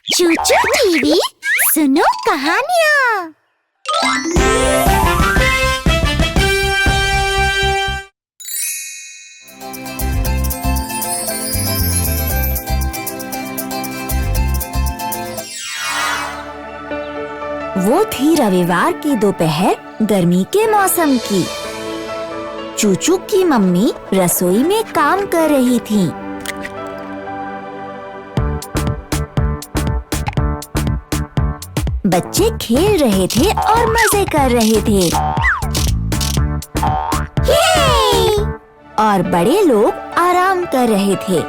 चूचू TV सुनो कहानियाँ। वो थी रविवार की दोपहर गर्मी के मौसम की। चूचू की मम्मी रसोई में काम कर रही थी। बच्चे खेल रहे थे और मजे कर रहे थे। ये! और बड़े लोग आराम कर रहे थे।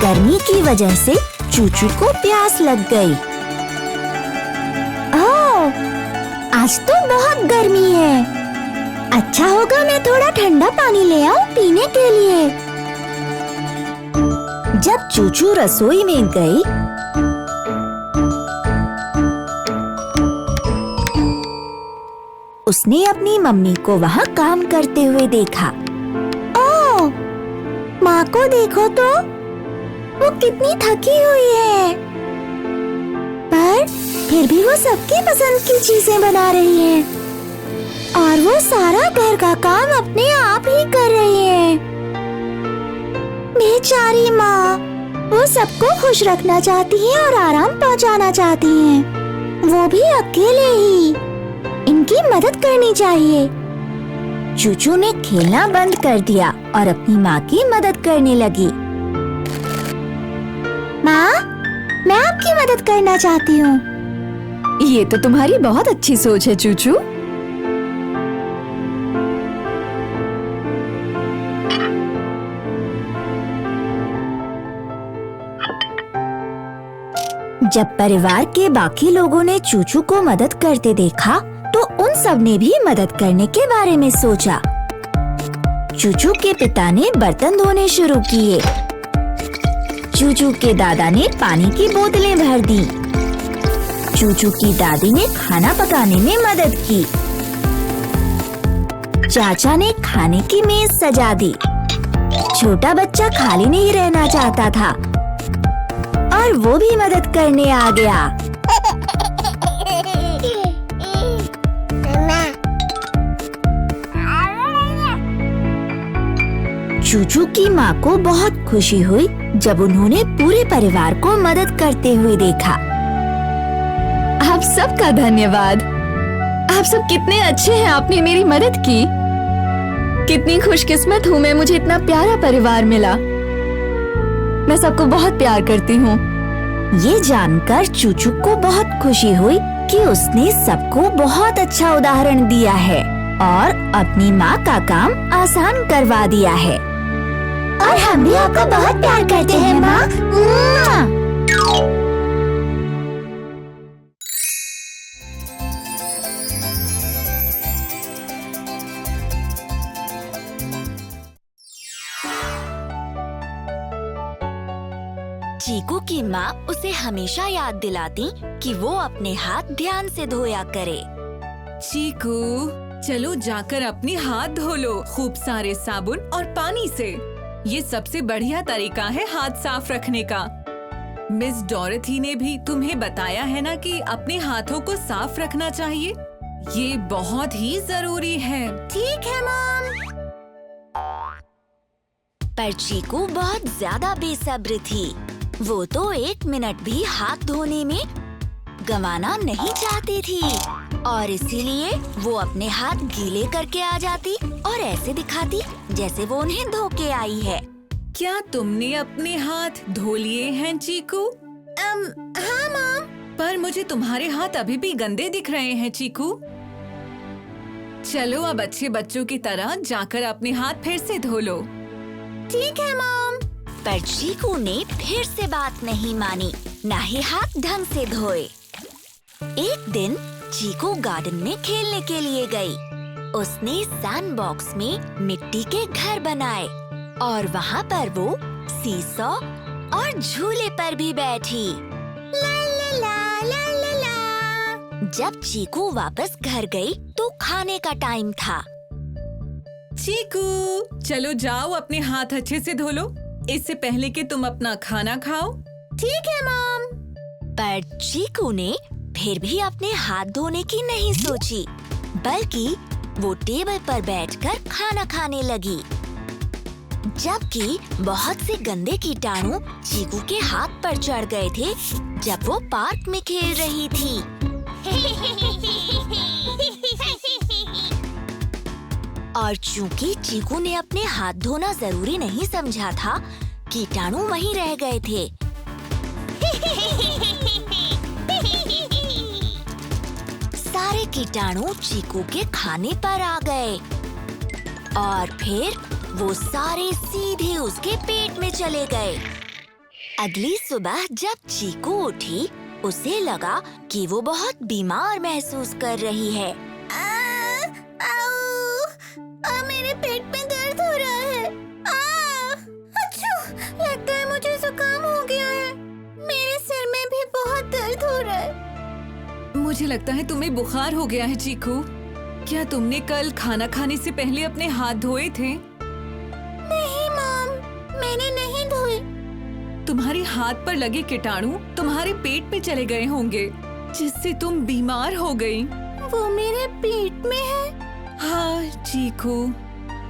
गर्मी की वजह से चूचू को प्यास लग गई। ओह, आज तो बहुत गर्मी है। अच्छा होगा मैं थोड़ा ठंडा पानी ले आऊं पीने के लिए। जब चूचू रसोई में गई, उसने अपनी मम्मी को वहाँ काम करते हुए देखा। ओह, माँ को देखो तो, वो कितनी थकी हुई है, पर फिर भी वो सबकी पसंद की चीजें बना रही है और वो सारा घर का काम अपने आप ही कर रही है। बेचारी माँ, वो सबको खुश रखना चाहती है और आराम पहुँचाना चाहती है, वो भी अकेले ही। इनकी मदद करनी चाहिए। चूचू ने खेलना बंद कर दिया और अपनी माँ की मदद करने लगी। माँ, मैं आपकी मदद करना चाहती हूँ। ये तो तुम्हारी बहुत अच्छी सोच है चूचू। जब परिवार के बाकी लोगों ने चूचू को मदद करते देखा, तो उन सब ने भी मदद करने के बारे में सोचा। चूचू के पिता ने बर्तन धोने शुरू किए। चूचू के दादा ने पानी की बोतलें भर दी। चूचू की दादी ने खाना पकाने में मदद की। चाचा ने खाने की मेज सजा दी। छोटा बच्चा खाली नहीं रहना चाहता था और वो भी मदद करने आ गया। चूचू की माँ को बहुत खुशी हुई जब उन्होंने पूरे परिवार को मदद करते हुए देखा। आप सबका धन्यवाद। आप सब कितने अच्छे हैं, आपने मेरी मदद की। कितनी खुशकिस्मत हूँ मैं, मुझे इतना प्यारा परिवार मिला। मैं सबको बहुत प्यार करती हूँ। ये जानकर चूचू को बहुत खुशी हुई कि उसने सबको बहुत अच्छा उदाहरण दिया है और अपनी माँ का काम आसान करवा दिया है। और हम भी आपको बहुत प्यार करते हैं माँ। चीकू की माँ उसे हमेशा याद दिलाती कि वो अपने हाथ ध्यान से धोया करे। चीकू, चलो जाकर अपने हाथ धो लो खूब सारे साबुन और पानी से। ये सबसे बढ़िया तरीका है हाथ साफ रखने का। मिस डॉरेथी ने भी तुम्हें बताया है ना कि अपने हाथों को साफ रखना चाहिए। ये बहुत ही जरूरी है। ठीक है मॉम। पर चीकू बहुत ज्यादा बेसब्र थी। वो तो 1 मिनट भी हाथ धोने में गंवाना नहीं चाहती थी और इसीलिए वो अपने हाथ गीले करके आ जाती और ऐसे दिखाती जैसे वो उन्हें धो के आई है। क्या तुमने अपने हाथ धो लिए हैं चीकू? हाँ मॉम। पर मुझे तुम्हारे हाथ अभी भी गंदे दिख रहे हैं चीकू। चलो अब अच्छे बच्चों की तरह जाकर अपने हाथ फिर से धो लो। ठीक है मॉम। पर चीकू ने फिर से बात नहीं मानी, ना ही हाथ ढंग से धोए। एक दिन चीकू गार्डन में खेलने के लिए गई। उसने सैंडबॉक्स में मिट्टी के घर बनाए और वहाँ पर वो सीसॉ और झूले पर भी बैठी। ला ला ला ला ला ला। जब चीकू वापस घर गई तो खाने का टाइम था। चीकू, चलो जाओ अपने हाथ अच्छे से धो लो, इससे पहले कि तुम अपना खाना खाओ। ठीक है मॉम। पर चीकू ने फिर भी अपने हाथ धोने की नहीं सोची, बल्कि वो टेबल पर बैठकर खाना खाने लगी, जबकि बहुत से गंदे कीटाणु चीकू के हाथ पर चढ़ गए थे जब वो पार्क में खेल रही थी। और चूंकि चीकू ने अपने हाथ धोना जरूरी नहीं समझा था, कीटाणु वहीं रह गए थे। सारे कीटाणु चीकू के खाने पर आ गए और फिर वो सारे सीधे उसके पेट में चले गए। अगली सुबह जब चीकू उठी, उसे लगा कि वो बहुत बीमार महसूस कर रही है। मेरे पेट में दर्द हो रहा है। लगता है मुझे जुकाम हो गया है। मेरे सिर में भी बहुत दर्द हो रहा है। मुझे लगता है तुम्हें बुखार हो गया है चीकू। क्या तुमने कल खाना खाने से पहले अपने हाथ धोए थे? नहीं मॉम, मैंने नहीं धोए। तुम्हारे हाथ पर लगे कीटाणु तुम्हारे पेट में चले गए होंगे, जिससे तुम बीमार हो गई। वो मेरे पेट में है। हाँ चीकू,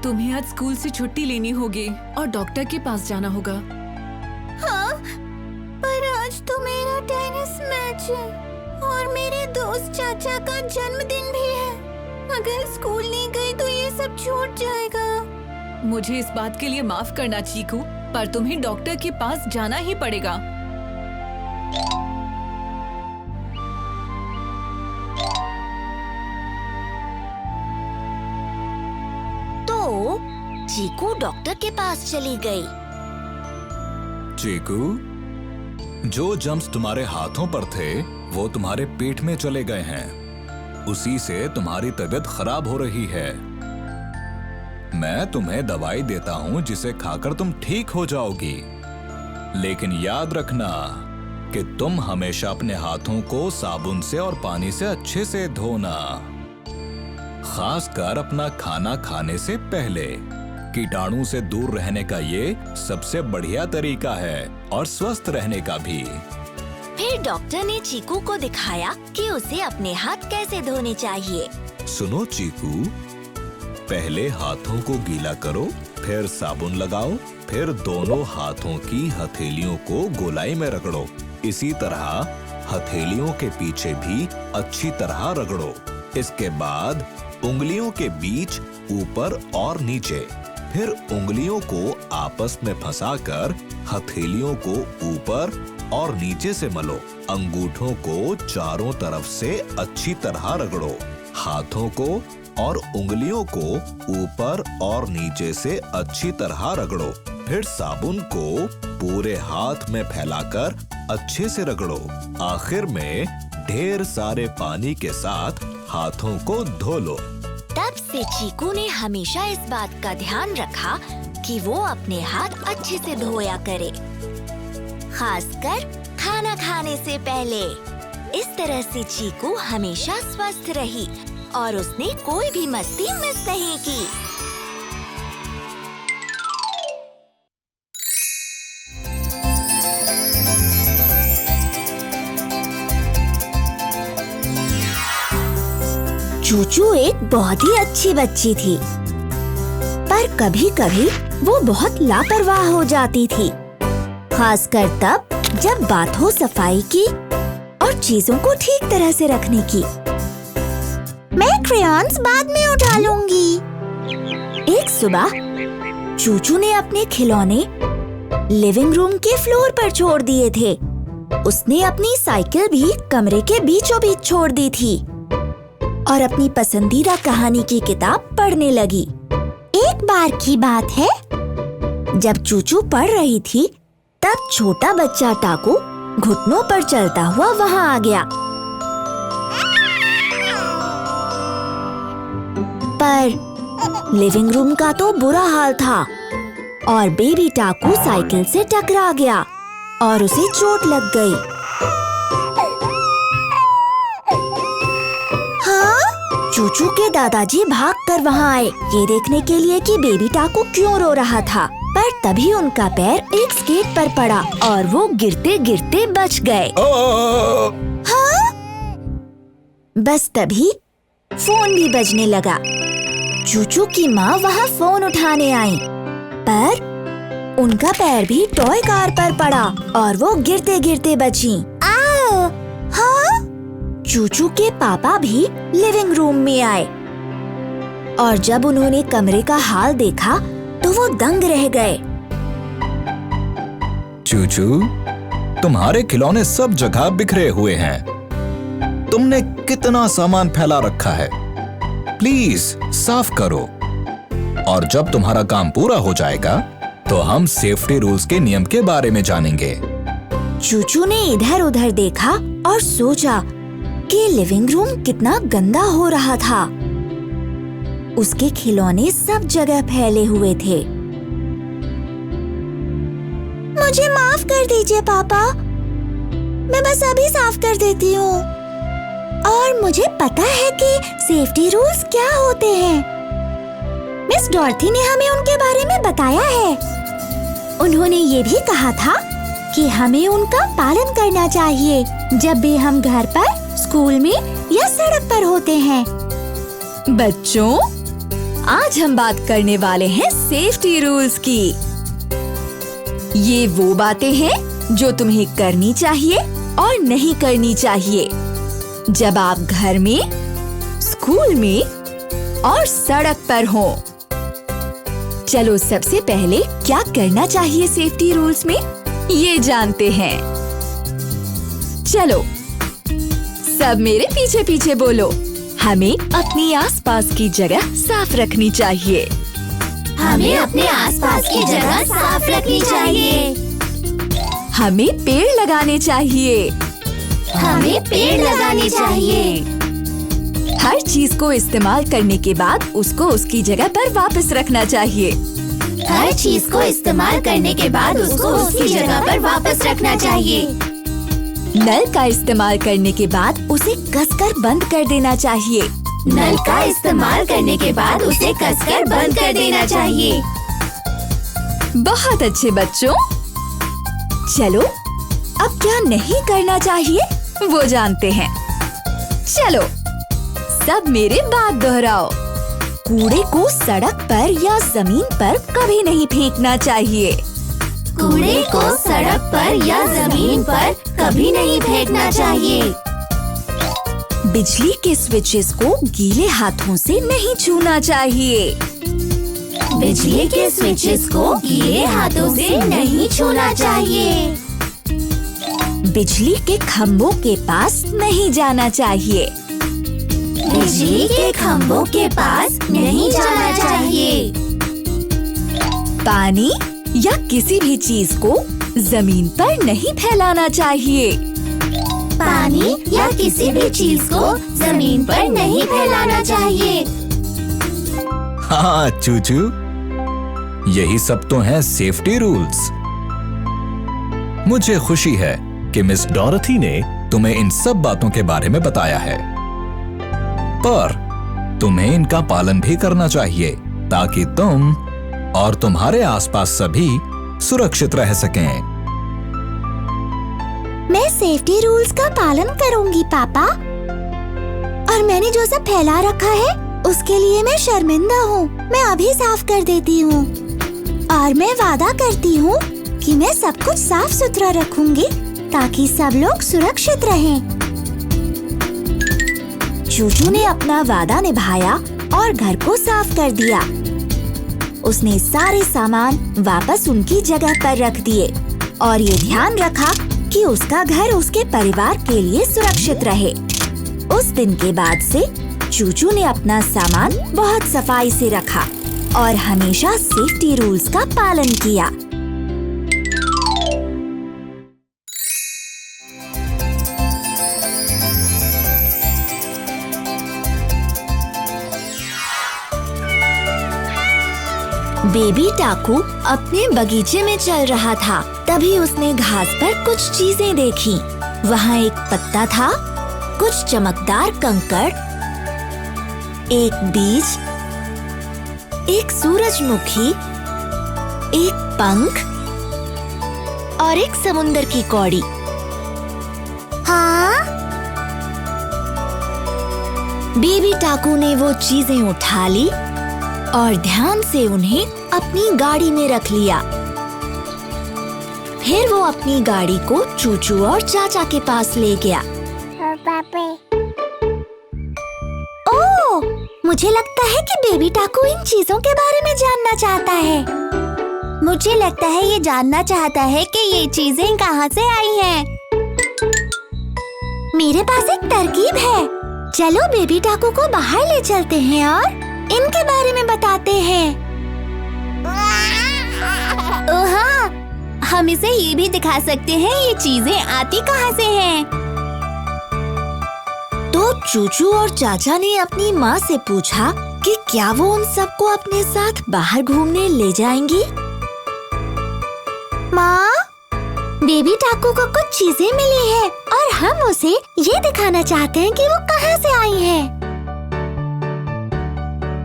तुम्हें आज स्कूल से छुट्टी लेनी होगी और डॉक्टर के पास जाना होगा। हाँ, पर आज तो मेरा टेनिस मैच है और मेरे दोस्त चाचा का जन्मदिन भी है। अगर स्कूल नहीं गई तो ये सब छूट जाएगा। मुझे इस बात के लिए माफ करना चीकू, पर तुम्हें डॉक्टर के पास जाना ही पड़ेगा। तो चीकू डॉक्टर के पास चली गई। चीकू, जो जम्स तुम्हारे हाथों पर थे वो तुम्हारे पेट में चले गए हैं। उसी से तुम्हारी तबीयत खराब हो रही है। मैं तुम्हें दवाई देता हूँ जिसे खाकर तुम ठीक हो जाओगी। लेकिन याद रखना कि तुम हमेशा अपने हाथों को साबुन से और पानी से अच्छे से धोना, खासकर अपना खाना खाने से पहले। कीटाणु से दूर रहने का ये सबसे बढ़िया तरीका है और स्वस्थ रहने का भी। फिर डॉक्टर ने चीकू को दिखाया कि उसे अपने हाथ कैसे धोने चाहिए। सुनो चीकू, पहले हाथों को गीला करो, फिर साबुन लगाओ, फिर दोनों हाथों की हथेलियों को गोलाई में रगड़ो। इसी तरह हथेलियों के पीछे भी अच्छी तरह रगड़ो। इसके बाद उंगलियों के बीच ऊपर और नीचे, फिर उंगलियों को आपस में फंसाकर हथेलियों को ऊपर और नीचे से मलो। अंगूठों को चारों तरफ से अच्छी तरह रगड़ो। हाथों को और उंगलियों को ऊपर और नीचे से अच्छी तरह रगड़ो। फिर साबुन को पूरे हाथ में फैलाकर अच्छे से रगड़ो। आखिर में ढेर सारे पानी के साथ हाथों को धो लो। तब से चीकू ने हमेशा इस बात का ध्यान रखा कि वो अपने हाथ अच्छे से धोया करे, खासकर खाना खाने से पहले। इस तरह से चीकू हमेशा स्वस्थ रही और उसने कोई भी मस्ती मिस नहीं की। चूचू एक बहुत ही अच्छी बच्ची थी, पर कभी-कभी वो बहुत लापरवाह हो जाती थी, खासकर तब जब बात हो सफाई की और चीजों को ठीक तरह से रखने की। मैं क्रेयॉन्स बाद में उठा लूंगी। एक सुबह चूचू ने अपने खिलौने लिविंग रूम के फ्लोर पर छोड़ दिए थे। उसने अपनी साइकिल भी कमरे के बीचों बीच छोड़ दी थी और अपनी पसंदीदा कहानी की किताब पढ़ने लगी। एक बार की बात है, जब चूचू पढ़ रही थी, तब छोटा बच्चा टाकू घुटनों पर चलता हुआ वहां आ गया। पर लिविंग रूम का तो बुरा हाल था और बेबी टाकू साइकिल से टकरा गया और उसे चोट लग गई। चूचू के दादाजी भागकर वहाँ आए ये देखने के लिए कि बेबी टाकू क्यों रो रहा था। पर तभी उनका पैर एक स्केट पर पड़ा और वो गिरते गिरते बच गए। हाँ? बस तभी फोन भी बजने लगा। चूचू की माँ वहाँ फोन उठाने आई, पर उनका पैर भी टॉय कार पर पड़ा और वो गिरते गिरते बची। आओ! हाँ? चूचू के पापा भी लिविंग रूम में आए और जब उन्होंने कमरे का हाल देखा तो वो दंग रह गए। चूचू, तुम्हारे खिलौने सब जगह बिखरे हुए हैं। तुमने कितना सामान फैला रखा है। प्लीज साफ करो और जब तुम्हारा काम पूरा हो जाएगा तो हम सेफ्टी रूल्स के नियम के बारे में जानेंगे। चूचू ने इधर उधर देखा और सोचा कि लिविंग रूम कितना गंदा हो रहा था। उसके खिलौने सब जगह फैले हुए थे। मुझे माफ कर दीजिए पापा, मैं बस अभी साफ कर देती हूँ। और मुझे पता है कि सेफ्टी रूल्स क्या होते हैं। मिस डॉर्थी ने हमें उनके बारे में बताया है। उन्होंने ये भी कहा था कि हमें उनका पालन करना चाहिए जब भी हम घर पर, स्कूल में या सड़क पर होते हैं। बच्चों, आज हम बात करने वाले हैं सेफ्टी रूल्स की। ये वो बातें हैं जो तुम्हें करनी चाहिए और नहीं करनी चाहिए जब आप घर में, स्कूल में और सड़क पर हो। चलो सबसे पहले क्या करना चाहिए सेफ्टी रूल्स में, ये जानते हैं। चलो सब मेरे पीछे पीछे बोलो। हमें अपनी आसपास की जगह साफ रखनी चाहिए। हमें अपने आसपास की जगह साफ रखनी चाहिए। हमें पेड़ लगाने चाहिए। हमें पेड़ लगाने चाहिए। हर चीज को इस्तेमाल करने के बाद उसको उसकी जगह पर वापस रखना चाहिए। हर चीज को इस्तेमाल करने के बाद उसको उसकी जगह पर वापस रखना चाहिए। नल का इस्तेमाल करने के बाद उसे कसकर बंद कर देना चाहिए। नल का इस्तेमाल करने के बाद उसे कसकर बंद कर देना चाहिए। बहुत अच्छे बच्चों। चलो अब क्या नहीं करना चाहिए वो जानते हैं। चलो सब मेरे बात दोहराओ। कूड़े को सड़क पर या जमीन पर कभी नहीं फेंकना चाहिए। कूड़े को सड़क पर या जमीन पर कभी नहीं फेंकना चाहिए। बिजली के स्विचेस को गीले हाथों से नहीं छूना चाहिए। बिजली के स्विचेस को गीले हाथों से नहीं छूना चाहिए। बिजली के खंभों के पास नहीं जाना चाहिए। बिजली के खंभों के पास नहीं जाना चाहिए। पानी या किसी भी चीज को जमीन पर नहीं फैलाना चाहिए। पानी या किसी भी चीज को जमीन पर नहीं फैलाना चाहिए। हाँ चूचू, यही सब तो हैं सेफ्टी रूल्स। मुझे खुशी है कि मिस डॉरथी ने तुम्हें इन सब बातों के बारे में बताया है, पर तुम्हें इनका पालन भी करना चाहिए ताकि तुम और तुम्हारे आसपास सभी सुरक्षित रह सकें। मैं सेफ्टी रूल्स का पालन करूंगी पापा। और मैंने जो सब फैला रखा है उसके लिए मैं शर्मिंदा हूँ। मैं अभी साफ कर देती हूँ और मैं वादा करती हूँ कि मैं सब कुछ साफ सुथरा रखूंगी ताकि सब लोग सुरक्षित रहें। चूचू ने अपना वादा निभाया और घर को साफ कर दिया। उसने सारे सामान वापस उनकी जगह पर रख दिए और ये ध्यान रखा कि उसका घर उसके परिवार के लिए सुरक्षित रहे। उस दिन के बाद से चूचू ने अपना सामान बहुत सफाई से रखा और हमेशा सेफ्टी रूल्स का पालन किया। बेबी टाकू अपने बगीचे में चल रहा था। तभी उसने घास पर कुछ चीजें देखी। वहाँ एक पत्ता था, कुछ चमकदार कंकड़ एक बीज, एक सूरजमुखी, एक पंख और एक समुंदर की कौड़ी। हाँ? बेबी टाकू ने वो चीजें उठा ली और ध्यान से उन्हें अपनी गाड़ी में रख लिया। फिर वो अपनी गाड़ी को चूचू और चाचा के पास ले गया। ओह, मुझे लगता है कि बेबी टाकू इन चीजों के बारे में जानना चाहता है। मुझे लगता है ये जानना चाहता है कि ये चीजें कहाँ से आई हैं। मेरे पास एक तरकीब है। चलो बेबी टाकू को बाहर ले चलते हैं और इनके बारे में बताते हैं। ओह हाँ, हम इसे ये भी दिखा सकते हैं ये चीजें आती कहाँ से हैं। तो चूचू और चाचा ने अपनी माँ से पूछा कि क्या वो उन सबको अपने साथ बाहर घूमने ले जाएंगी। माँ, बेबी टाकू को कुछ चीजें मिली है और हम उसे ये दिखाना चाहते हैं कि वो कहाँ से आई है।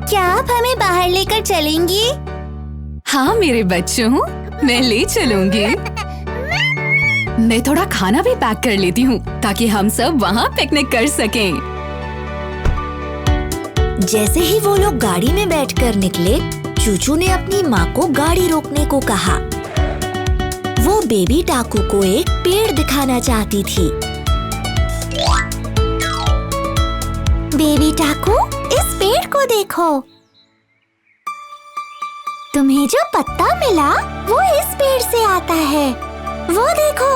क्या आप हमें बाहर लेकर चलेंगी? हाँ मेरे बच्चों, मैं ले चलूंगी। मैं थोड़ा खाना भी पैक कर लेती हूँ ताकि हम सब वहाँ पिकनिक कर सकें। जैसे ही वो लोग गाड़ी में बैठकर निकले, चूचू ने अपनी माँ को गाड़ी रोकने को कहा। वो बेबी टाकू को एक पेड़ दिखाना चाहती थी। बेबी टाकू, इस पेड़ को देखो। तुम्हें जो पत्ता मिला वो इस पेड़ से आता है। वो देखो,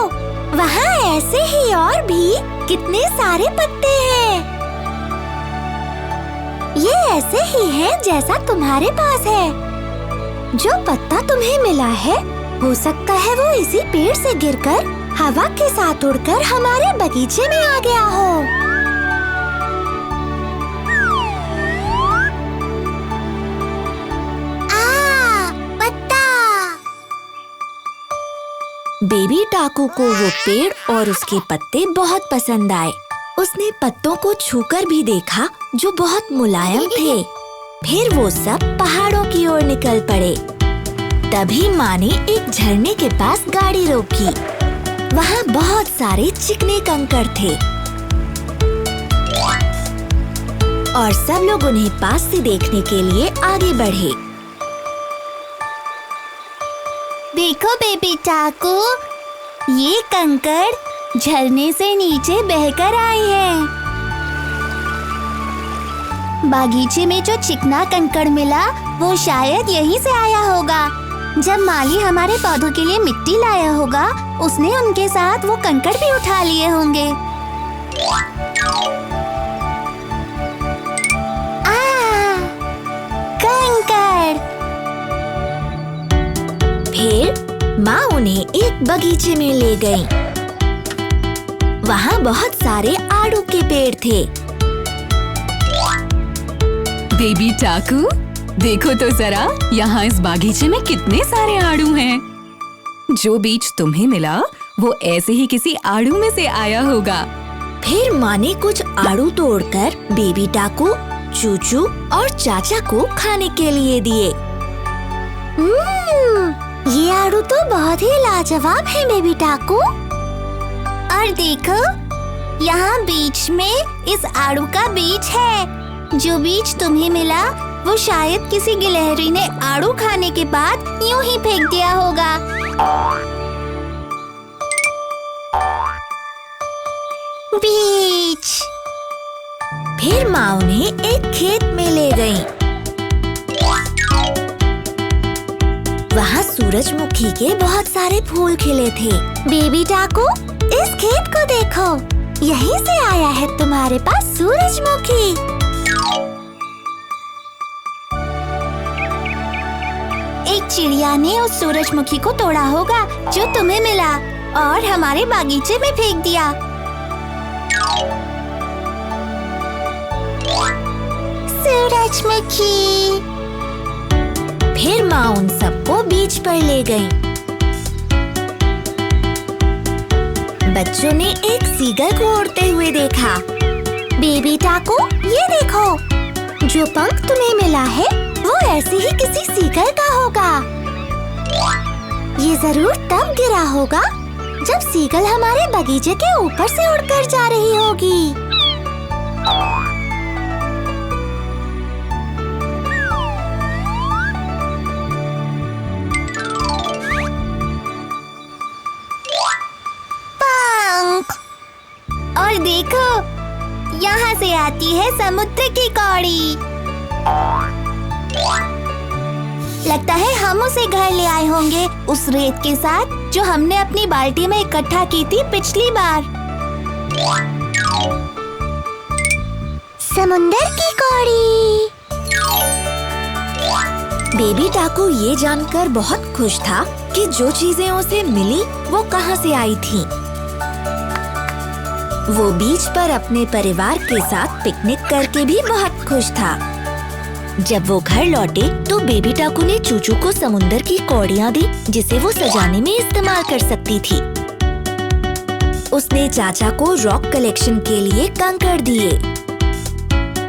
वहाँ ऐसे ही और भी कितने सारे पत्ते हैं। ये ऐसे ही है जैसा तुम्हारे पास है। जो पत्ता तुम्हें मिला है, हो सकता है वो इसी पेड़ से गिरकर हवा के साथ उड़कर हमारे बगीचे में आ गया हो। बेबी टाकू को वो पेड़ और उसके पत्ते बहुत पसंद आए। उसने पत्तों को छूकर भी देखा जो बहुत मुलायम थे। फिर वो सब पहाड़ों की ओर निकल पड़े। तभी माँ ने एक झरने के पास गाड़ी रोकी। वहाँ बहुत सारे चिकने कंकड़ थे और सब लोग उन्हें पास से देखने के लिए आगे बढ़े। देखो बेबी टाकू, ये कंकड़ झरने से नीचे बहकर आए हैं। बागीचे में जो चिकना कंकड़ मिला वो शायद यहीं से आया होगा। जब माली हमारे पौधों के लिए मिट्टी लाया होगा, उसने उनके साथ वो कंकड़ भी उठा लिए होंगे। कंकड़। फिर माँ उन्हें एक बगीचे में ले गई। वहाँ बहुत सारे आड़ू के पेड़ थे। बेबी टाकू, देखो तो जरा, यहाँ इस बागीचे में कितने सारे आड़ू हैं। जो बीज तुम्हें मिला वो ऐसे ही किसी आड़ू में से आया होगा। फिर माँ ने कुछ आड़ू तोड़कर बेबी टाकू, चूचू और चाचा को खाने के लिए दिए। ये आड़ू तो बहुत ही लाजवाब है बेबी टाकू। और देखो, यहाँ बीच में इस आड़ू का बीज है। जो बीज तुम्हें मिला वो शायद किसी गिलहरी ने आड़ू खाने के बाद यूं ही फेंक दिया होगा। बीज। फिर माँ उन्हें एक खेत में ले गई। वहाँ सूरजमुखी के बहुत सारे फूल खिले थे। बेबी टाकू, इस खेत को देखो, यहीं से आया है तुम्हारे पास सूरजमुखी। एक चिड़िया ने उस सूरजमुखी को तोड़ा होगा जो तुम्हें मिला और हमारे बागीचे में फेंक दिया। सूरजमुखी। फिर माँ उन सबको बीच पर ले गई। बच्चों ने एक सीगल को उड़ते हुए देखा। बेबी टाकू, ये देखो, जो पंख तुम्हें मिला है वो ऐसे ही किसी सीकर का होगा। ये जरूर तब गिरा होगा जब सीगल हमारे बगीचे के ऊपर से उड़कर जा रही होगी। पंख। और देखो, यहाँ से आती है समुद्र की कौड़ी। लगता है हम उसे घर ले आए होंगे, उस रेत के साथ जो हमने अपनी बाल्टी में इकट्ठा की थी पिछली बार। समुंदर की कौड़ी। बेबी टाकू ये जानकर बहुत खुश था कि जो चीजें उसे मिली वो कहाँ से आई थी। वो बीच पर अपने परिवार के साथ पिकनिक करके भी बहुत खुश था। जब वो घर लौटे तो बेबी टाकू ने चूचू को समुंदर की कौड़ियाँ दी जिसे वो सजाने में इस्तेमाल कर सकती थी। उसने चाचा को रॉक कलेक्शन के लिए कंकड़ दिए,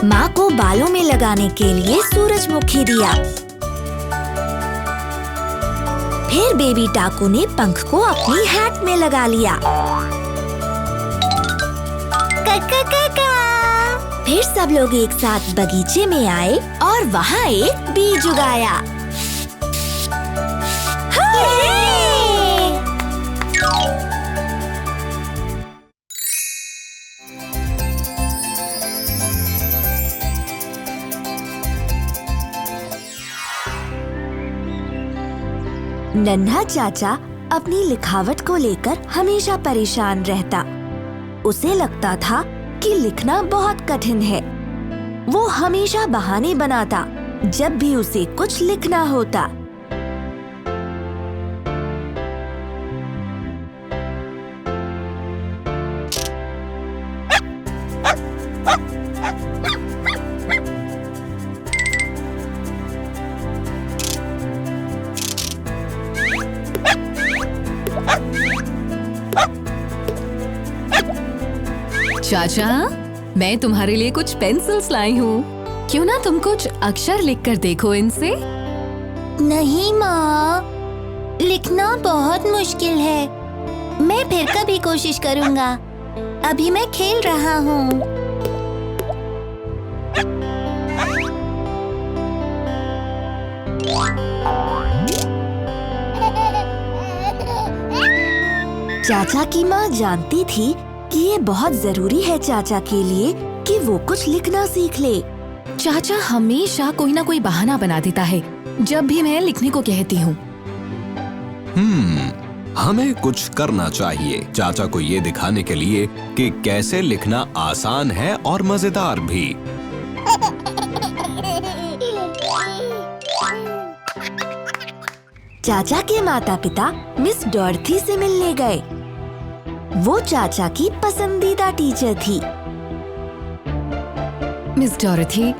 माँ को बालों में लगाने के लिए सूरजमुखी दिया। फिर बेबी टाकू ने पंख को अपनी हैट में लगा लिया। फिर सब लोग एक साथ बगीचे में आए और वहाँ एक बीज उगाया। नन्हा चाचा अपनी लिखावट को लेकर हमेशा परेशान रहता। उसे लगता था कि लिखना बहुत कठिन है। वो हमेशा बहाने बनाता जब भी उसे कुछ लिखना होता। चाचा, मैं तुम्हारे लिए कुछ पेंसिल्स लाई हूँ। क्यों ना तुम कुछ अक्षर लिखकर देखो इनसे। नहीं माँ, लिखना बहुत मुश्किल है। मैं फिर कभी कोशिश करूँगा। अभी मैं खेल रहा हूँ। चाचा की माँ जानती थी कि ये बहुत जरूरी है चाचा के लिए कि वो कुछ लिखना सीख ले। चाचा हमेशा कोई ना कोई बहाना बना देता है जब भी मैं लिखने को कहती हूँ। हमें कुछ करना चाहिए चाचा को ये दिखाने के लिए कि कैसे लिखना आसान है और मजेदार भी। चाचा के माता पिता मिस डॉर्थी से मिलने गए। वो चाचा की पसंदीदा टीचर थी। मिस डॉरथी,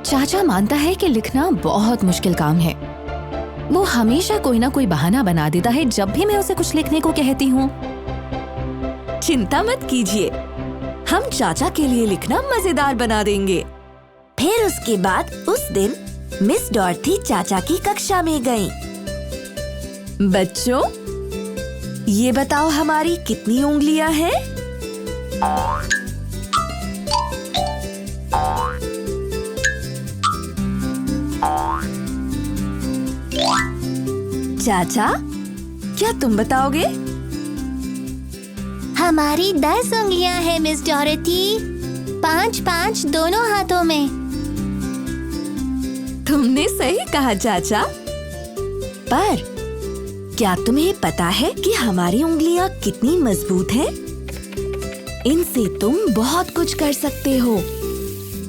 चाचा मानता है कि लिखना बहुत मुश्किल काम है। वो हमेशा कोई ना कोई बहाना बना देता है जब भी मैं उसे कुछ लिखने को कहती हूँ। चिंता मत कीजिए, हम चाचा के लिए लिखना मजेदार बना देंगे। फिर उसके बाद उस दिन मिस डॉर्थी चाचा की कक्षा में गईं। बच्चों, ये बताओ हमारी कितनी उंगलियां हैं? चाचा, क्या तुम बताओगे? हमारी 10 उंगलियां हैं मिस डॉरथी, 5-5 दोनों हाथों में। तुमने सही कहा चाचा। पर क्या तुम्हें पता है कि हमारी उंगलियां कितनी मजबूत हैं? इनसे तुम बहुत कुछ कर सकते हो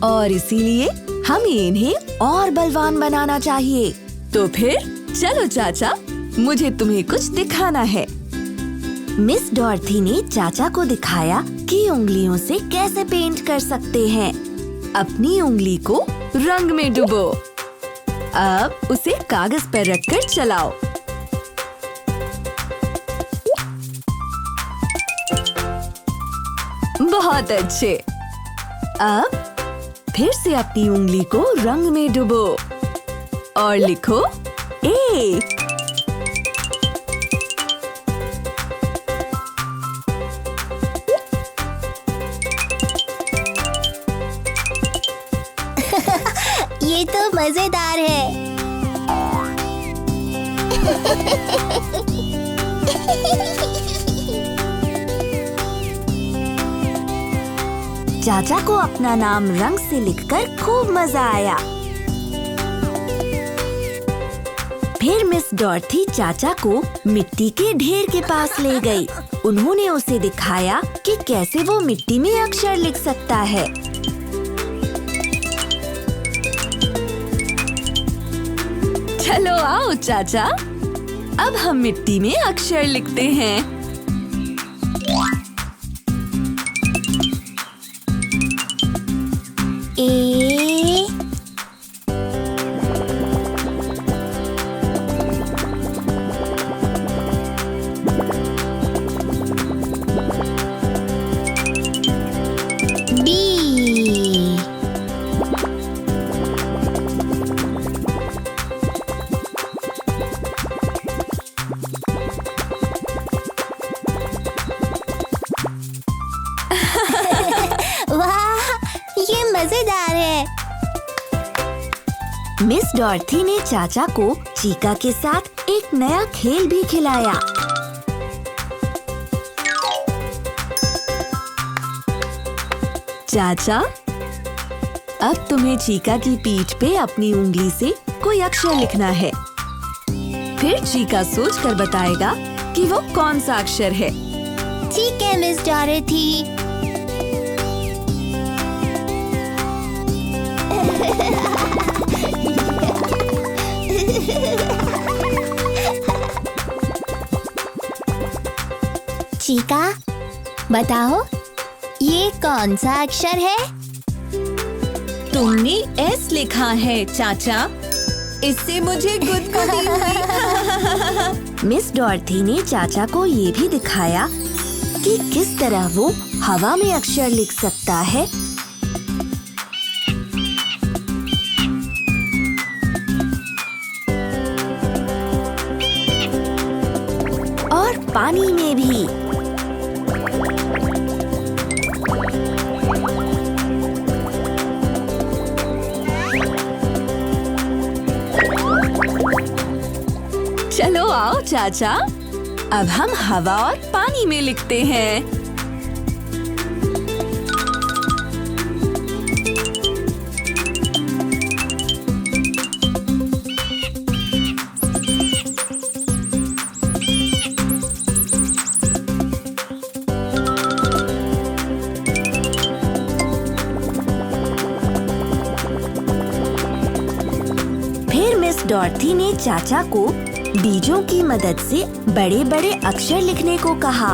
और इसीलिए हमें इन्हें और बलवान बनाना चाहिए। तो फिर चलो चाचा, मुझे तुम्हें कुछ दिखाना है। मिस डॉर्थी ने चाचा को दिखाया कि उंगलियों से कैसे पेंट कर सकते हैं। अपनी उंगली को रंग में डुबो। अब उसे कागज पर रखकर चलाओ। बहुत अच्छे। अब फिर से अपनी उंगली को रंग में डुबो और लिखो ए। ये तो मजेदार है। चाचा को अपना नाम रंग से लिखकर खूब मजा आया। फिर मिस डॉर्थी चाचा को मिट्टी के ढेर के पास ले गई। उन्होंने उसे दिखाया कि कैसे वो मिट्टी में अक्षर लिख सकता है। चलो आओ चाचा, अब हम मिट्टी में अक्षर लिखते हैं। ए, बी, वाह, ये मजेदार है। मिस डॉर्थी ने चाचा को चीका के साथ एक नया खेल भी खिलाया। चाचा, अब तुम्हें चीका की पीठ पे अपनी उंगली से कोई अक्षर लिखना है। फिर चीका सोच कर बताएगा कि वो कौन सा अक्षर है। ठीक है मिस डॉरेथी। चीका, बताओ ये कौन सा अक्षर है? तुमने एस लिखा है चाचा, इससे मुझे गुदगुदी हुई। मिस डॉर्थी ने चाचा को ये भी दिखाया कि किस तरह वो हवा में अक्षर लिख सकता है। और पानी में भी। चलो आओ चाचा, अब हम हवा और पानी में लिखते हैं। फिर मिस डॉर्थी ने चाचा को बीजों की मदद से बड़े-बड़े अक्षर लिखने को कहा।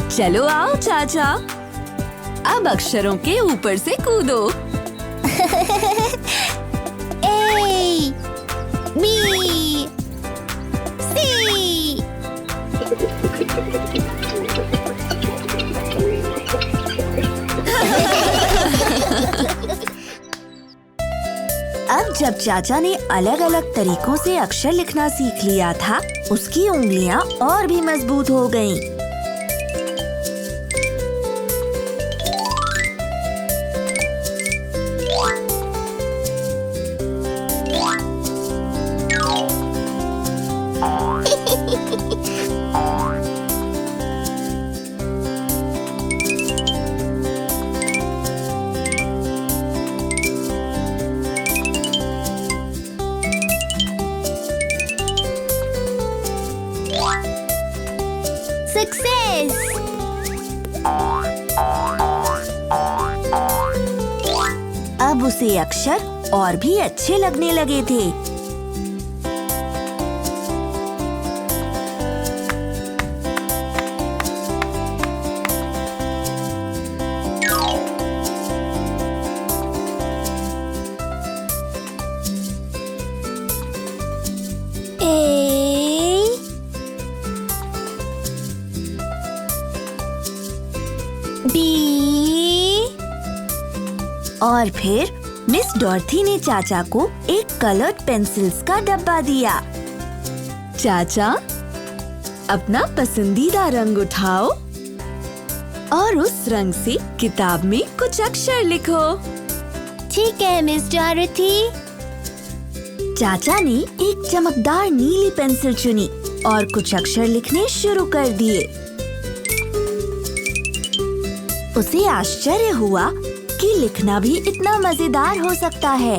चलो आओ चाचा, अब अक्षरों के ऊपर से कूदो। ए, बी, सी। अब जब चाचा ने अलग-अलग तरीकों से अक्षर लिखना सीख लिया था, उसकी उंगलियां और भी मजबूत हो गईं। सक्सेस। अब उसे अक्षर और भी अच्छे लगने लगे थे। बी। और फिर मिस डॉर्थी ने चाचा को एक कलर्ड पेंसिल्स का डब्बा दिया। चाचा, अपना पसंदीदा रंग उठाओ और उस रंग से किताब में कुछ अक्षर लिखो। ठीक है मिस डॉरेथी। चाचा ने एक चमकदार नीली पेंसिल चुनी और कुछ अक्षर लिखने शुरू कर दिए। उसे आश्चर्य हुआ कि लिखना भी इतना मजेदार हो सकता है।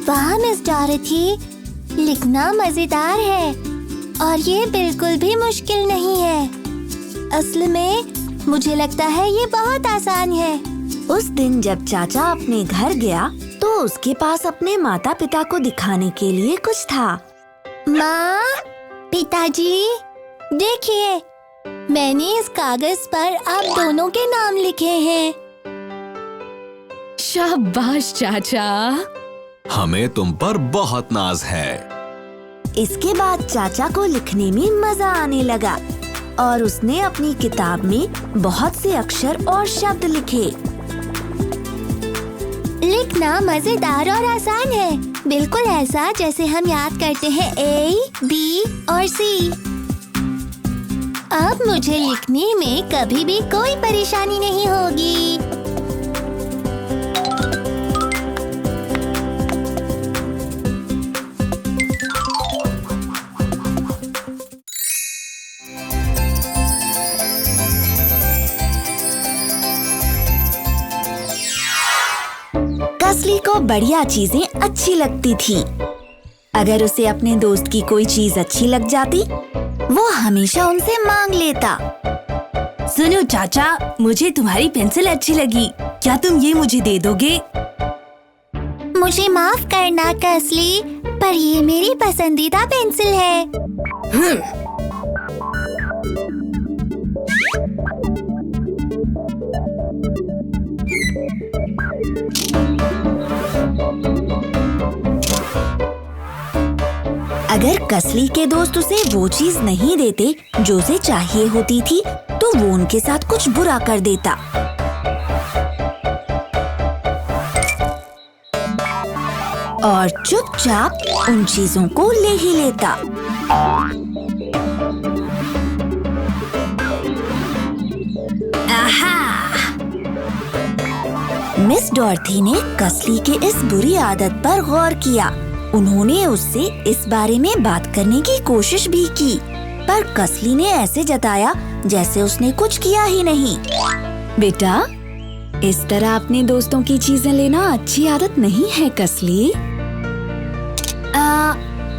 वाह मिस डॉरेथी, लिखना मजेदार है और ये बिल्कुल भी मुश्किल नहीं है। असल में मुझे लगता है ये बहुत आसान है। उस दिन जब चाचा अपने घर गया तो उसके पास अपने माता पिता को दिखाने के लिए कुछ था। माँ, पिताजी, देखिए, मैंने इस कागज पर आप दोनों के नाम लिखे हैं। शाबाश चाचा। हमें तुम पर बहुत नाज है। इसके बाद चाचा को लिखने में मजा आने लगा और उसने अपनी किताब में बहुत से अक्षर और शब्द लिखे। लिखना मजेदार और आसान है, बिल्कुल ऐसा जैसे हम याद करते हैं A, B और C। अब मुझे लिखने में कभी भी कोई परेशानी नहीं होगी। कसली को बढ़िया चीजें अच्छी लगती थी। अगर उसे अपने दोस्त की कोई चीज अच्छी लग जाती, वो हमेशा उनसे मांग लेता। सुनो चाचा, मुझे तुम्हारी पेंसिल अच्छी लगी, क्या तुम ये मुझे दे दोगे? मुझे माफ करना कसली, पर ये मेरी पसंदीदा पेंसिल है। अगर कसली के दोस्त उसे वो चीज नहीं देते जो उसे चाहिए होती थी, तो वो उनके साथ कुछ बुरा कर देता। और चुपचाप उन चीजों को ले ही लेता। आहा! मिस डॉर्थी ने कसली के इस बुरी आदत पर गौर किया। उन्होंने उससे इस बारे में बात करने की कोशिश भी की, पर कसली ने ऐसे जताया जैसे उसने कुछ किया ही नहीं। बेटा, इस तरह अपने दोस्तों की चीजें लेना अच्छी आदत नहीं है कसली।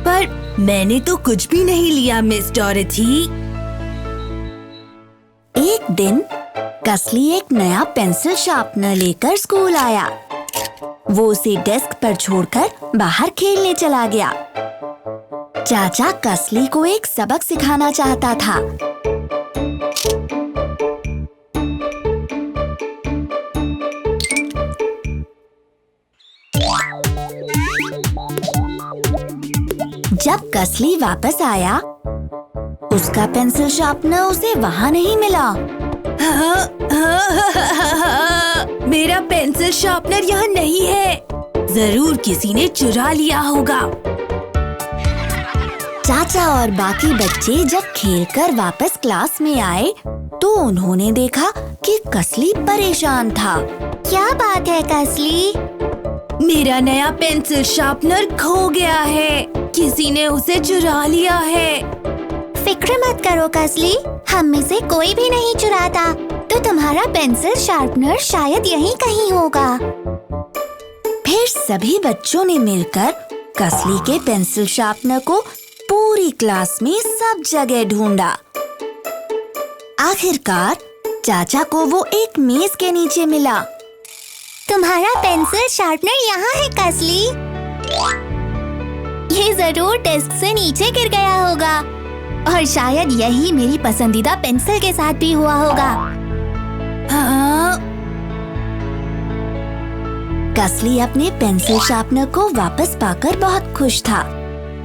पर मैंने तो कुछ भी नहीं लिया मिस डॉरेथी। एक दिन कसली एक नया पेंसिल शार्पनर लेकर स्कूल आया। वो उसे डेस्क पर छोड़कर बाहर खेलने चला गया। चाचा कसली को एक सबक सिखाना चाहता था। जब कसली वापस आया, उसका पेंसिल शार्पनर उसे वहाँ नहीं मिला। मेरा पेंसिल शार्पनर यहाँ नहीं है। जरूर किसी ने चुरा लिया होगा। चाचा और बाकी बच्चे जब खेलकर वापस क्लास में आए, तो उन्होंने देखा कि कसली परेशान था। क्या बात है कसली? मेरा नया पेंसिल शार्पनर खो गया है। किसी ने उसे चुरा लिया है। फिक्र मत करो कसली, हम में से कोई भी नहीं चुराता। तो तुम्हारा पेंसिल शार्पनर शायद यहीं कहीं होगा। फिर सभी बच्चों ने मिलकर कसली के पेंसिल शार्पनर को पूरी क्लास में सब जगह ढूंढा। आखिरकार चाचा को वो एक मेज के नीचे मिला। तुम्हारा पेंसिल शार्पनर यहाँ है कसली। ये जरूर डेस्क से नीचे गिर गया होगा और शायद यही मेरी पसंदीदा पेंसिल के साथ भी हुआ होगा। हाँ। कसली अपने पेंसिल शार्पनर को वापस पाकर बहुत खुश था,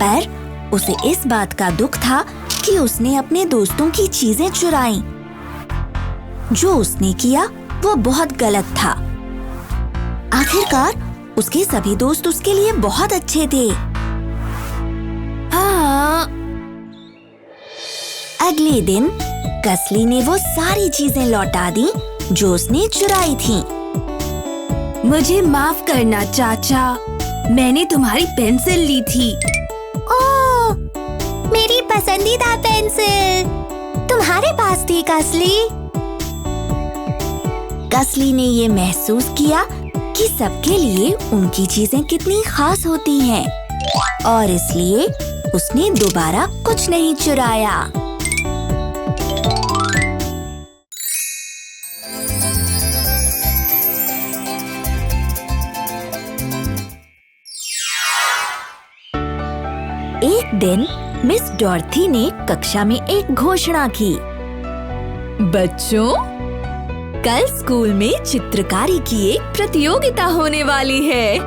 पर उसे इस बात का दुख था कि कि उसने अपने दोस्तों की चीजें चुराई। जो उसने किया वो बहुत गलत था। आखिरकार उसके सभी दोस्त उसके लिए बहुत अच्छे थे। हाँ, अगले दिन कसली ने वो सारी चीजें लौटा दी जो उसने चुराई थी। मुझे माफ करना चाचा, मैंने तुम्हारी पेंसिल ली थी। ओह, मेरी पसंदीदा पेंसिल तुम्हारे पास थी कसली। कसली ने ये महसूस किया कि सबके लिए उनकी चीजें कितनी खास होती हैं, और इसलिए उसने दोबारा कुछ नहीं चुराया। एक दिन मिस डॉर्थी ने कक्षा में एक घोषणा की। बच्चों, कल स्कूल में चित्रकारी की एक प्रतियोगिता होने वाली है।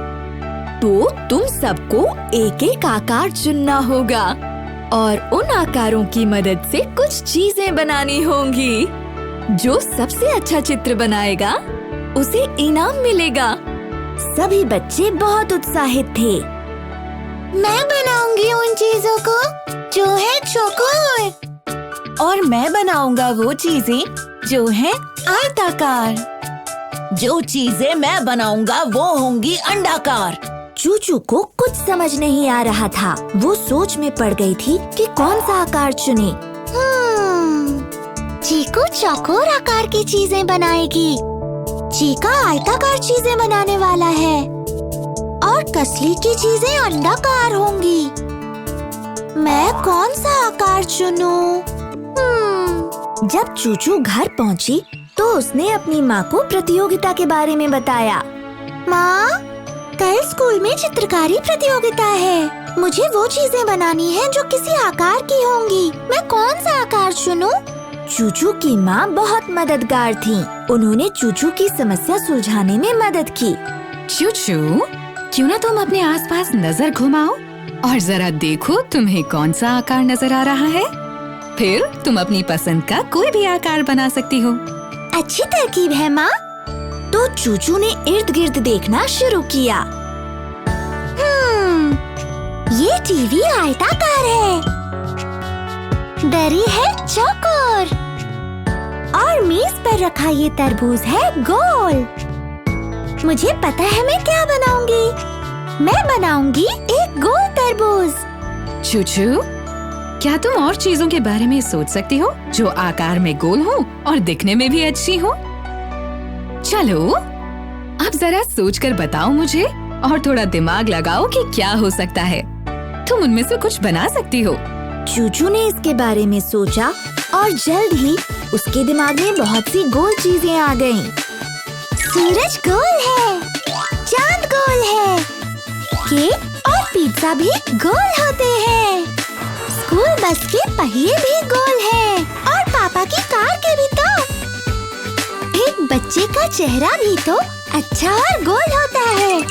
तो तुम सबको एक एक आकार चुनना होगा और उन आकारों की मदद से कुछ चीजें बनानी होंगी। जो सबसे अच्छा चित्र बनाएगा उसे इनाम मिलेगा। सभी बच्चे बहुत उत्साहित थे। मैं बनाऊंगी उन चीजों को जो है चौकोर, और मैं बनाऊंगा वो चीजें जो हैं आयताकार। जो चीजें मैं बनाऊंगा वो होंगी अंडाकार। चूचू को कुछ समझ नहीं आ रहा था। वो सोच में पड़ गई थी कि कौन सा आकार चुने। चीकू चौकोर आकार की चीजें बनाएगी, चीका आयताकार चीजें बनाने वाला है, और कसली की चीजें अंडाकार होंगी। मैं कौन सा आकार चुनूं? जब चूचू घर पहुंची तो उसने अपनी माँ को प्रतियोगिता के बारे में बताया। माँ, कल स्कूल में चित्रकारी प्रतियोगिता है। मुझे वो चीजें बनानी हैं जो किसी आकार की होंगी। मैं कौन सा आकार चुनूं? चूचू की माँ बहुत मददगार थी। उन्होंने चूचू की समस्या सुलझाने में मदद की। चूचू, क्यों ना तुम अपने आसपास नजर घुमाओ और जरा देखो तुम्हें कौन सा आकार नजर आ रहा है। फिर तुम अपनी पसंद का कोई भी आकार बना सकती हो। अच्छी तरकीब है माँ। तो चूचू ने इर्द गिर्द देखना शुरू किया। ये टीवी आयताकार है, दरी है चौकोर, और मेज पर रखा ये तरबूज है गोल। मुझे पता है मैं क्या बनाऊंगी। मैं बनाऊंगी एक गोल तरबूज। चूचू, क्या तुम और चीजों के बारे में सोच सकती हो जो आकार में गोल हो और दिखने में भी अच्छी हो? चलो, अब जरा सोचकर बताओ मुझे और थोड़ा दिमाग लगाओ कि क्या हो सकता है। तुम उनमें से कुछ बना सकती हो। चूचू ने इसके बारे में सोचा और जल्द ही उसके दिमाग में बहुत सी गोल चीजें आ गईं। सूरज गोल है, चांद गोल है, केक और पिज्जा भी गोल होते हैं, स्कूल बस के पहिए भी गोल हैं, और पापा की कार के भी तो। एक बच्चे का चेहरा भी तो अच्छा और गोल होता है।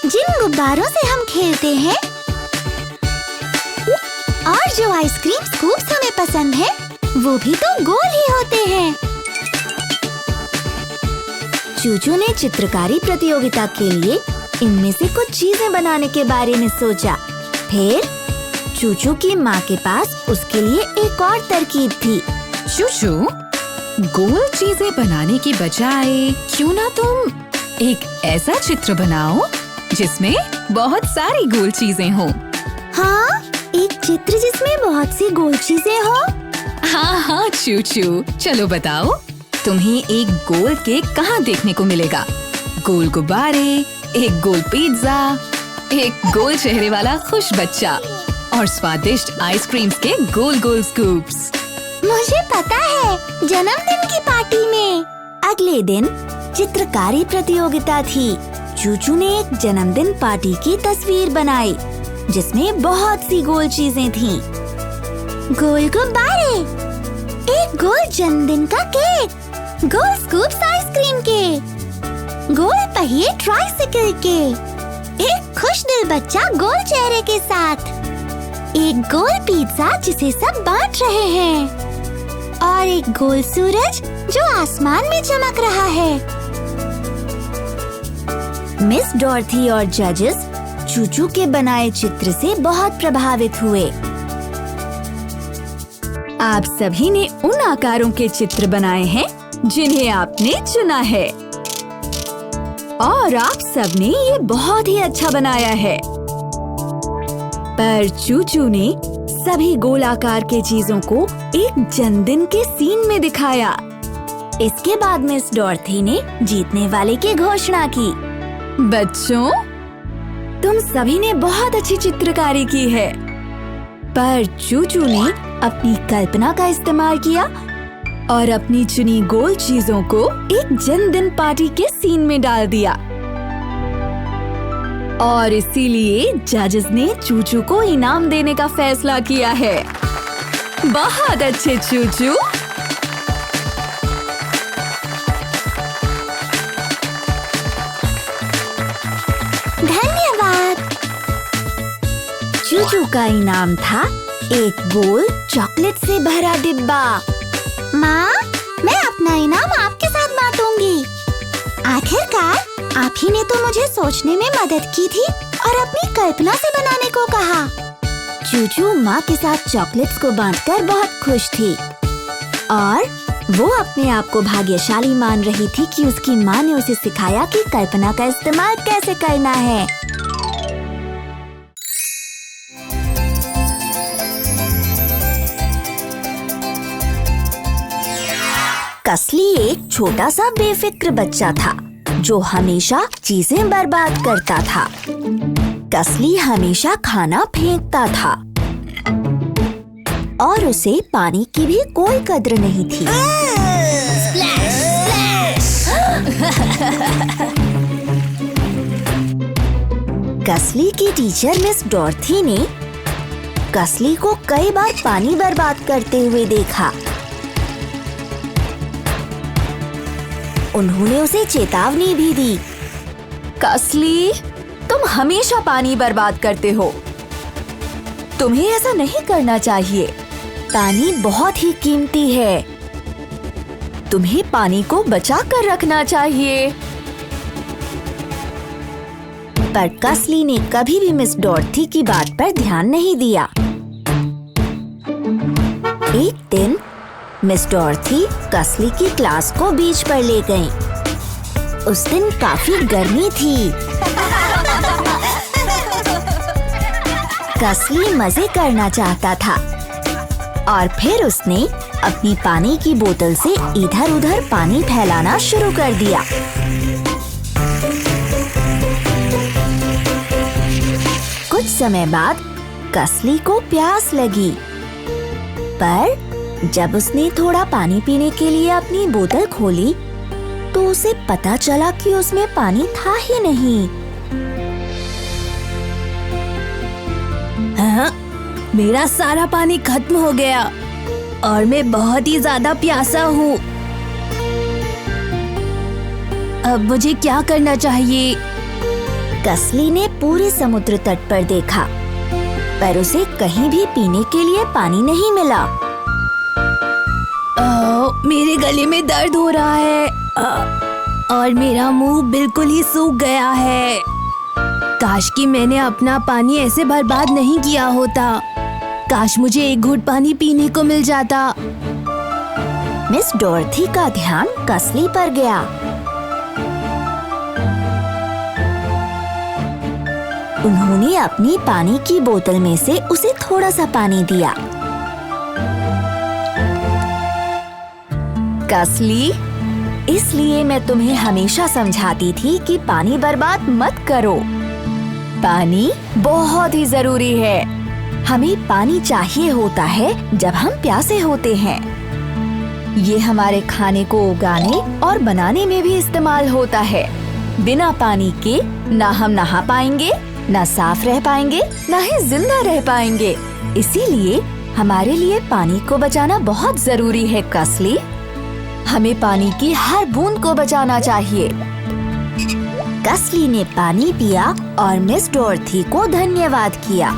जिन गुब्बारों से हम खेलते हैं और जो आइसक्रीम स्कूप्स हमें पसंद है, वो भी तो गोल ही होते हैं। चूचू ने चित्रकारी प्रतियोगिता के लिए इनमें से कुछ चीजें बनाने के बारे में सोचा। फिर चूचू की माँ के पास उसके लिए एक और तरकीब थी। चूचू, गोल चीजें बनाने की बजाय क्यों ना तुम एक ऐसा चित्र बनाओ जिसमें बहुत सारी गोल चीजें हों। हाँ, एक चित्र जिसमें बहुत सी गोल चीजें हो। हाँ चूचू, चलो बताओ, तुम्हें एक गोल केक कहाँ देखने को मिलेगा? गोल गुब्बारे, एक गोल पिज्जा, एक गोल चेहरे वाला खुश बच्चा और स्वादिष्ट आइसक्रीम के गोल गोल स्कूप्स। मुझे पता है, जन्मदिन की पार्टी में। अगले दिन चित्रकारी प्रतियोगिता थी। चूचू ने एक जन्मदिन पार्टी की तस्वीर बनाई जिसमें बहुत सी गोल चीजें थीं। गोल गुब्बारे, एक गोल जन्मदिन का केक, गोल स्कूप्स आइसक्रीम के, गोल पहिए ट्राइसाइकिल के, एक खुश दिल बच्चा गोल चेहरे के साथ, एक गोल पिज्जा जिसे सब बांट रहे हैं और एक गोल सूरज जो आसमान में चमक रहा है। मिस डॉर्थी और जजेस चूचू के बनाए चित्र से बहुत प्रभावित हुए। आप सभी ने उन आकारों के चित्र बनाए हैं जिन्हें आपने चुना है और आप सबने ये बहुत ही अच्छा बनाया है। पर चूचू ने सभी गोलाकार के चीजों को एक जन्मदिन के सीन में दिखाया। इसके बाद मिस डॉर्थी ने जीतने वाले की घोषणा की। बच्चों, तुम सभी ने बहुत अच्छी चित्रकारी की है, पर चूचू ने अपनी कल्पना का इस्तेमाल किया और अपनी चुनी गोल चीजों को एक जन्मदिन पार्टी के सीन में डाल दिया और इसीलिए जजेस ने चूचू को इनाम देने का फैसला किया है। बहुत अच्छे चूचू। धन्यवाद। चूचू का इनाम था एक गोल चॉकलेट से भरा डिब्बा। माँ, मैं अपना इनाम आपके साथ बांटूंगी। आखिरकार आप ही ने तो मुझे सोचने में मदद की थी और अपनी कल्पना से बनाने को कहा। चूचू माँ के साथ चॉकलेट्स को बांटकर बहुत खुश थी और वो अपने आप को भाग्यशाली मान रही थी कि उसकी माँ ने उसे सिखाया कि कल्पना का इस्तेमाल कैसे करना है। कसली एक छोटा सा बेफिक्र बच्चा था जो हमेशा चीजें बर्बाद करता था। कसली हमेशा खाना फेंकता था और उसे पानी की भी कोई कद्र नहीं थी। कसली की टीचर मिस डॉर्थी ने कसली को कई बार पानी बर्बाद करते हुए देखा। उन्होंने उसे चेतावनी भी दी। कसली, तुम हमेशा पानी बर्बाद करते हो। तुम्हें ऐसा नहीं करना चाहिए। पानी बहुत ही कीमती है। तुम्हें पानी को बचा कर रखना चाहिए। पर कसली ने कभी भी मिस डॉर्थी की बात पर ध्यान नहीं दिया। एक दिन मिस डॉर्थी कसली की क्लास को बीच पर ले गईं। उस दिन काफी गर्मी थी। कसली मजे करना चाहता था और फिर उसने अपनी पानी की बोतल से इधर उधर पानी फैलाना शुरू कर दिया। कुछ समय बाद कसली को प्यास लगी, पर जब उसने थोड़ा पानी पीने के लिए अपनी बोतल खोली तो उसे पता चला कि उसमें पानी था ही नहीं। हाँ, मेरा सारा पानी खत्म हो गया और मैं बहुत ही ज्यादा प्यासा हूँ। अब मुझे क्या करना चाहिए? कसली ने पूरे समुद्र तट पर देखा, पर उसे कहीं भी पीने के लिए पानी नहीं मिला। मेरे गले में दर्द हो रहा है और मेरा मुंह बिल्कुल ही सूख गया है। काश कि मैंने अपना पानी ऐसे बर्बाद नहीं किया होता। काश मुझे एक घूंट पानी पीने को मिल जाता। मिस डॉर्थी का ध्यान कसली पर गया। उन्होंने अपनी पानी की बोतल में से उसे थोड़ा सा पानी दिया। कसली, इसलिए मैं तुम्हें हमेशा समझाती थी कि पानी बर्बाद मत करो। पानी बहुत ही जरूरी है। हमें पानी चाहिए होता है जब हम प्यासे होते हैं। ये हमारे खाने को उगाने और बनाने में भी इस्तेमाल होता है। बिना पानी के ना हम नहा पाएंगे, ना साफ रह पाएंगे, ना ही जिंदा रह पाएंगे। इसीलिए हमारे लिए पानी को बचाना बहुत जरूरी है। कसली, हमें पानी की हर बूंद को बचाना चाहिए। कसली ने पानी पिया और मिस डॉर्थी को धन्यवाद किया।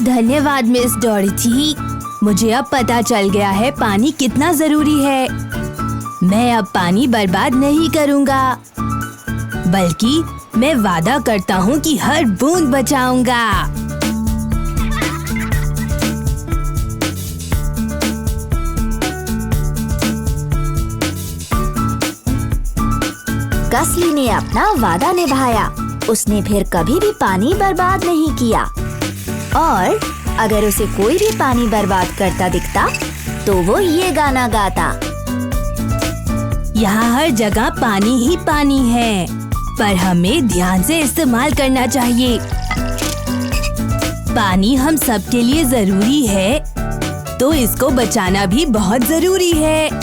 धन्यवाद मिस डोरिथी। मुझे अब पता चल गया है पानी कितना जरूरी है। मैं अब पानी बर्बाद नहीं करूँगा, बल्कि मैं वादा करता हूँ कि हर बूंद बचाऊंगा। कसली ने अपना वादा निभाया। उसने फिर कभी भी पानी बर्बाद नहीं किया, और अगर उसे कोई भी पानी बर्बाद करता दिखता तो वो ये गाना गाता। यहाँ हर जगह पानी ही पानी है, पर हमें ध्यान से इस्तेमाल करना चाहिए। पानी हम सबके लिए जरूरी है, तो इसको बचाना भी बहुत जरूरी है।